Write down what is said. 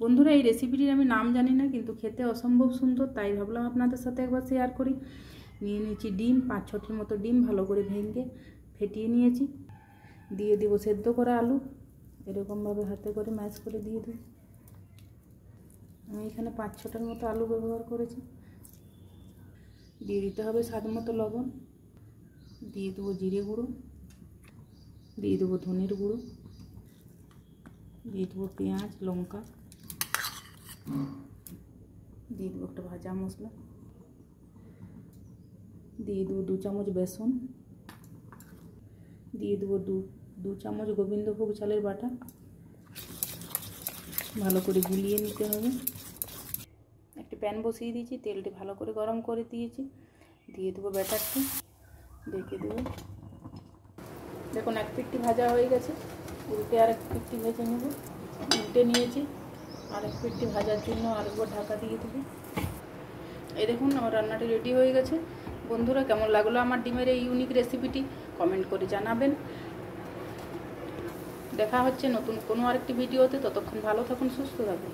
বন্ধুরা, এই রেসিপিটির আমি নাম জানি না, কিন্তু খেতে অসম্ভব সুন্দর, তাই ভাবলাম আপনাদের সাথে একবার শেয়ার করি। নিয়ে নিয়েছি ডিম, 5-6টির মতো ডিম ভালো করে ভেঙে ফেটিয়ে নিয়েছি। দিয়ে দেবো সেদ্ধ করা আলু, এরকমভাবে হাতে করে ম্যাশ করে দিয়ে দেবো। আমি এখানে 5-6টার মতো আলু ব্যবহার করেছি। দিয়ে দিতে হবে স্বাদ মতো লবণ, দিয়ে দেবো জিরে গুঁড়ো, দিয়ে দেবো ধনের গুঁড়ো, দিয়ে দেবো পেঁয়াজ লঙ্কা, দিয়ে দেবো একটা ভাজা মশলা, দিয়ে দেবো 2 চামচ বেসন, দিয়ে দেবো 2 চামচ গোবিন্দভোগ চালের বাটা। ভালো করে গুলিয়ে নিতে হবে। একটি প্যান বসিয়ে দিয়েছি, তেলটি ভালো করে গরম করে দিয়েছি। দিয়ে দেবো ব্যাটারটি, ঢেকে দেবো। দেখুন, এক পিঠটি ভাজা হয়ে গেছে, উল্টে আর এক পিঠটি ভেজে নেব। উল্টে নিয়েছি, আর এক পিঠটি ভাজার জন্য আরেকবার ঢাকা দিয়ে দেবো। এই দেখুন, আমার রান্নাটি রেডি হয়ে গেছে। বন্ধুরা, কেমন লাগলো আমার ডিমের এই ইউনিক রেসিপিটি কমেন্ট করে জানাবেন। দেখা হচ্ছে নতুন কোনো আরেকটি ভিডিওতে। ততক্ষণ ভালো থাকুন, সুস্থ থাকুন।